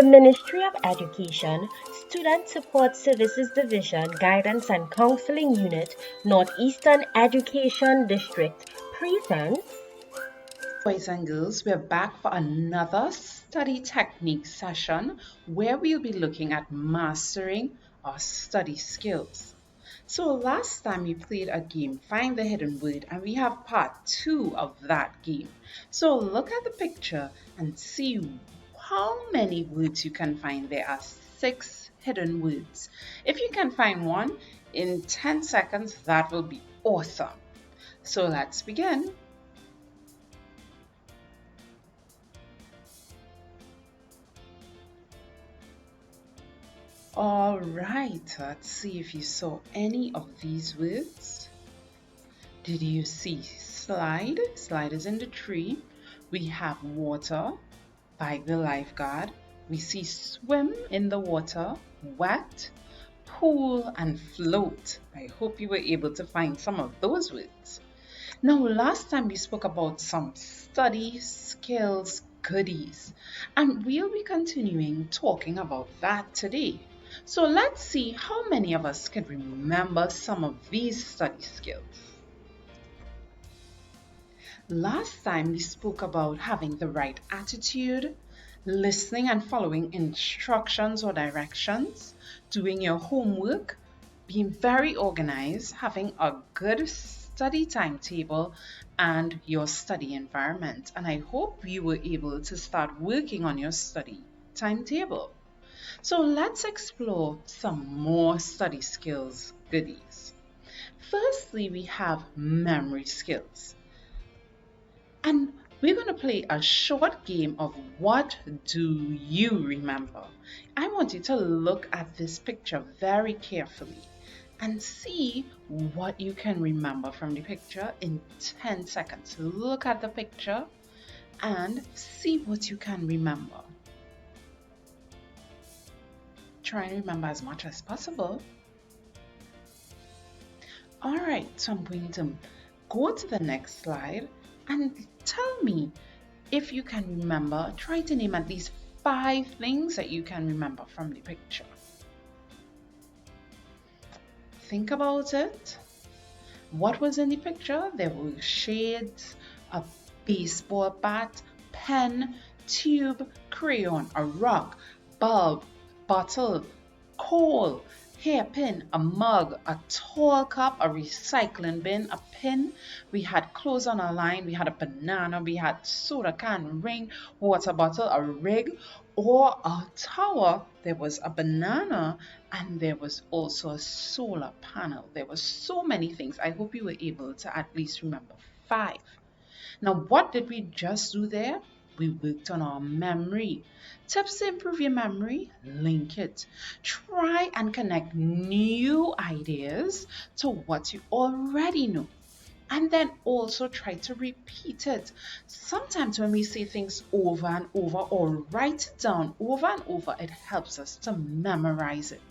The Ministry of Education, Student Support Services Division, Guidance and Counseling Unit, Northeastern Education District presents. Boys and girls, we're back for another study technique session where we'll be looking at mastering our study skills. So last time we played a game, Find the Hidden Word, and we have part 2 of that game. So look at the picture and see how many words you can find. There are 6 hidden words. If you can find one in 10 seconds, that will be awesome. So let's begin. All right, let's see if you saw any of these words. Did you see slide? Slide is in the tree. We have water by the lifeguard. We see swim in the water, wet, pool, and float. I hope you were able to find some of those words. Now, last time we spoke about some study skills goodies, and we'll be continuing talking about that today. So let's see how many of us can remember some of these study skills. Last time we spoke about having the right attitude, listening and following instructions or directions, doing your homework, being very organized, having a good study timetable, and your study environment. And I hope you were able to start working on your study timetable. So let's explore some more study skills goodies. Firstly, we have memory skills. And we're going to play a short game of what do you remember? I want you to look at this picture very carefully and see what you can remember from the picture in 10 seconds. Look at the picture and see what you can remember. Try and remember as much as possible. All right, so I'm going to go to the next slide and tell me if you can remember. Try to name at least 5 things that you can remember from the picture. Think about it. What was in the picture? There were shades, a baseball bat, pen, tube, crayon, a rock, bulb, bottle, coal, hairpin, a mug, a tall cup, a recycling bin, a pin. We had clothes on a line, we had a banana, we had soda can, ring, water bottle, a rig, or a tower. There was a banana and there was also a solar panel. There were so many things. I hope you were able to at least remember 5. Now, what did we just do there? We worked on our memory. Tips to improve your memory: link it. Try and connect new ideas to what you already know. And then also try to repeat it. Sometimes when we say things over and over or write it down over and over, it helps us to memorize it.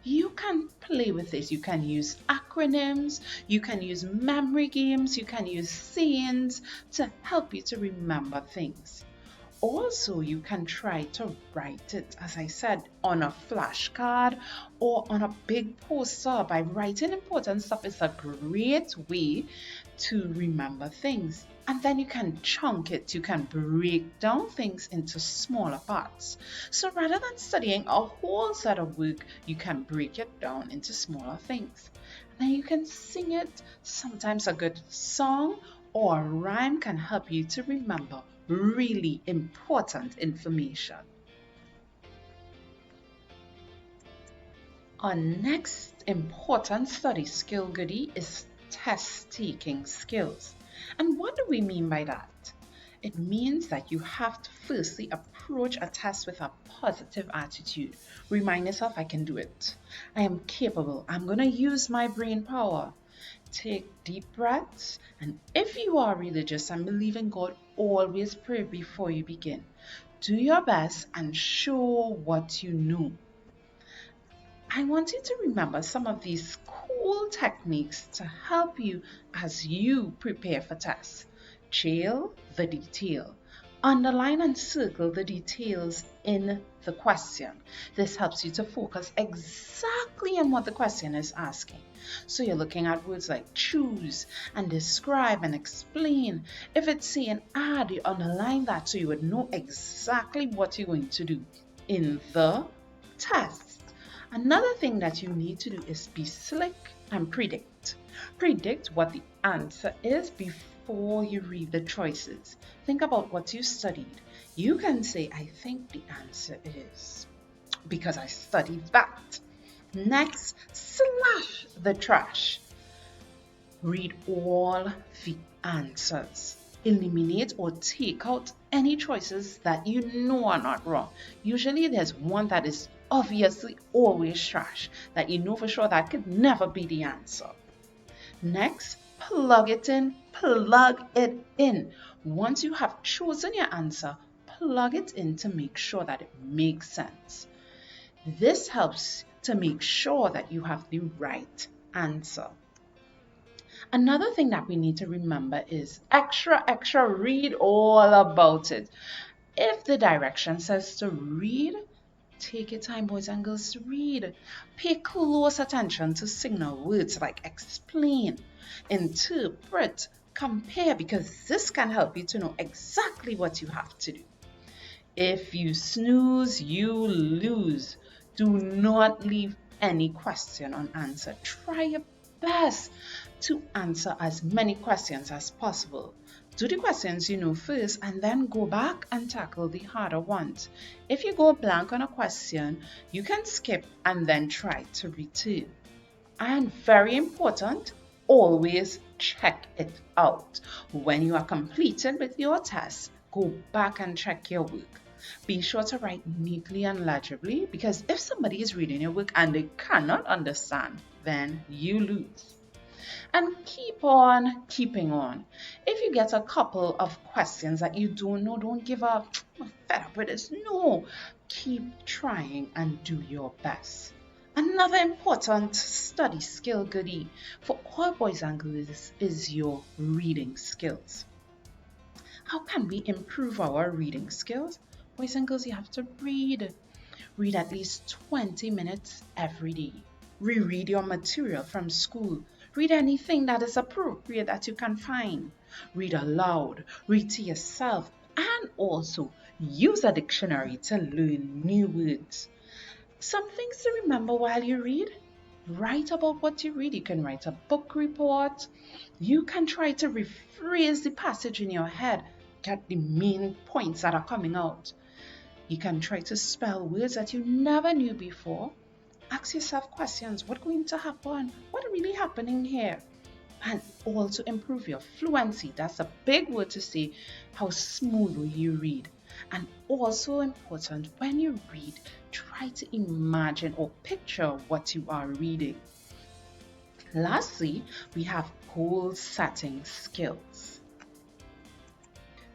You can play with this. You can use acronyms, you can use memory games, you can use sayings to help you to remember things. Also, you can try to write it, as I said, on a flashcard or on a big poster. By writing important stuff is a great way to remember things. And then you can chunk it, you can break down things into smaller parts. So rather than studying a whole set of work, you can break it down into smaller things. And then you can sing it. Sometimes a good song or a rhyme can help you to remember really important information. Our next important study skill goodie is test taking skills. And what do we mean by that? It means that you have to firstly approach a test with a positive attitude. Remind yourself, I can do it. I am capable. I'm going to use my brain power. Take deep breaths, and if you are religious and believe in God, always pray before you begin. Do your best and show what you know. I want you to remember some of these cool techniques to help you as you prepare for tests. Trail the detail. Underline and circle the details in the question. This helps you to focus exactly on what the question is asking. So you're looking at words like choose and describe and explain. If it's saying add, you underline that so you would know exactly what you're going to do in the test. Another thing that you need to do is be slick and predict. Predict what the answer is before you read the choices. Think about what you studied. You can say, I think the answer is because I studied that. Next, slash the trash. Read all the answers. Eliminate or take out any choices that you know are not wrong. Usually there's one that is obviously always trash, that you know for sure that could never be the answer. Next, plug it in, plug it in. Once you have chosen your answer, plug it in to make sure that it makes sense. This helps to make sure that you have the right answer. Another thing that we need to remember is extra, read all about it. If the direction says to read, take your time, boys and girls, to read. Pay close attention to signal words like explain, interpret, compare, because this can help you to know exactly what you have to do. If you snooze, you lose. Do not leave any question unanswered. Try your best to answer as many questions as possible. Do the questions you know first and then go back and tackle the harder ones. If you go blank on a question, you can skip and then try to return. And very important, always check it out. When you are completed with your test, go back and check your work. Be sure to write neatly and legibly, because if somebody is reading your work and they cannot understand, then you lose. And keep on keeping on. If you get a couple of questions that you don't know, don't give up. I'm fed up with this. No, keep trying and do your best. Another important study skill goodie for all boys and girls is your reading skills. How can we improve our reading skills? Boys and girls, you have to read. Read at least 20 minutes every day. Reread your material from school. Read anything that is appropriate that you can find. Read aloud. Read to yourself. And also use a dictionary to learn new words. Some things to remember while you read. Write about what you read. You can write a book report. You can try to rephrase the passage in your head. Get the main points that are coming out. You can try to spell words that you never knew before. Ask yourself questions. What's going to happen? What's really happening here? And also improve your fluency. That's a big word to say, how smoothly you read. And also important, when you read, try to imagine or picture what you are reading. Lastly, we have goal setting skills.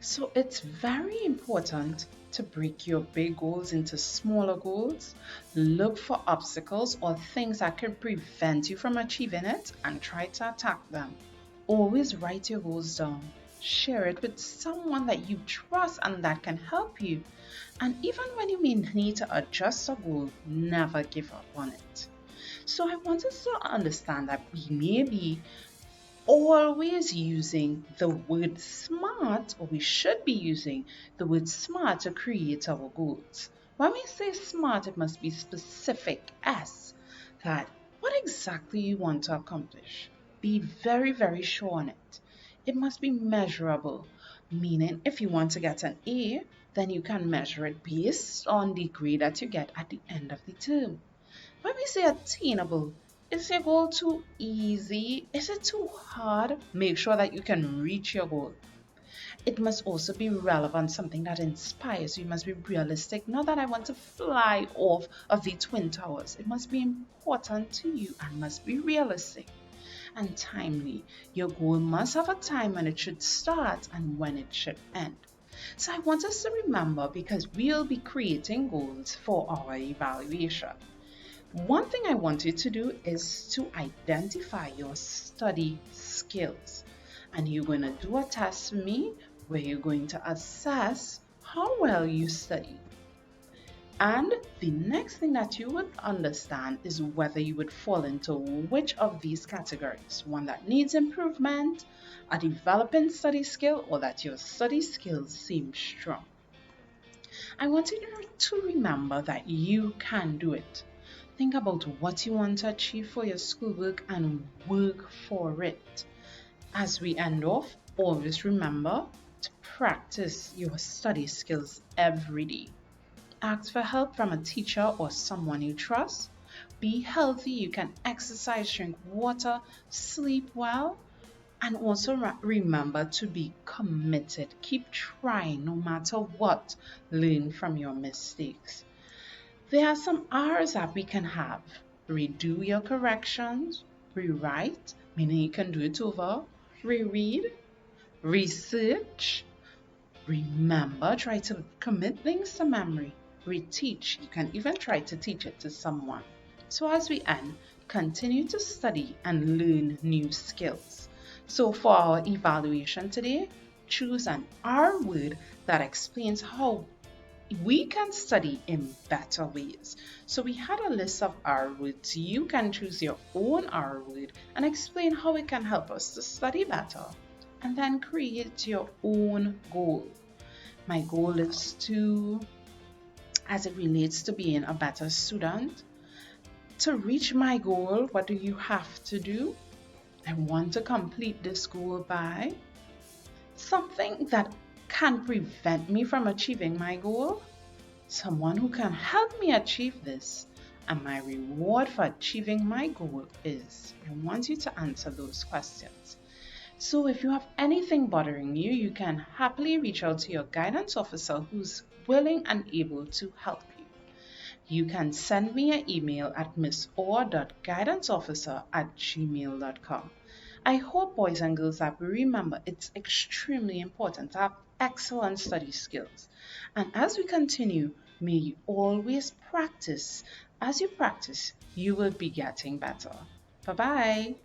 So it's very important to break your big goals into smaller goals. Look for obstacles or things that can prevent you from achieving it and try to attack them. Always write your goals down. Share it with someone that you trust and that can help you. And even when you may need to adjust a goal, never give up on it. So I want us to understand that we may be always using the word smart, or we should be using the word smart to create our goals. When we say smart, it must be specific as that what exactly you want to accomplish. Be very sure on it. It must be measurable, meaning if you want to get an A, then you can measure it based on the grade that you get at the end of the term. When we say attainable, is your goal too easy? Is it too hard? Make sure that you can reach your goal. It must also be relevant, something that inspires you. You must be realistic. Not that I want to fly off of the Twin Towers. It must be important to you and must be realistic and timely. Your goal must have a time when it should start and when it should end. So I want us to remember, because we'll be creating goals for our evaluation. One thing I want you to do is to identify your study skills. And you're going to do a test for me where you're going to assess how well you study. And the next thing that you would understand is whether you would fall into which of these categories: one that needs improvement, a developing study skill, or that your study skills seem strong. I want you to remember that you can do it. Think about what you want to achieve for your schoolwork and work for it. As we end off, always remember to practice your study skills every day. Ask for help from a teacher or someone you trust. Be healthy. You can exercise, drink water, sleep well, and also remember to be committed. Keep trying no matter what. Learn from your mistakes. There are some R's that we can have: redo your corrections, rewrite, meaning you can do it over, reread, research, remember, try to commit things to memory, reteach. You can even try to teach it to someone. So, as we end, continue to study and learn new skills. So, for our evaluation today, choose an R word that explains how we can study in better ways. So, we had a list of R words. You can choose your own R word and explain how it can help us to study better. And then create your own goal. My goal is to, as it relates to being a better student, to reach my goal, what do you have to do? I want to complete this goal by something that can prevent me from achieving my goal, someone who can help me achieve this, and my reward for achieving my goal is. I want you to answer those questions. So if you have anything bothering you, you can happily reach out to your guidance officer who's willing and able to help you. You can send me an email at missorr.guidanceofficer@gmail.com. I hope, boys and girls, that we remember it's extremely important to have excellent study skills. And as we continue, may you always practice. As you practice, you will be getting better. Bye bye.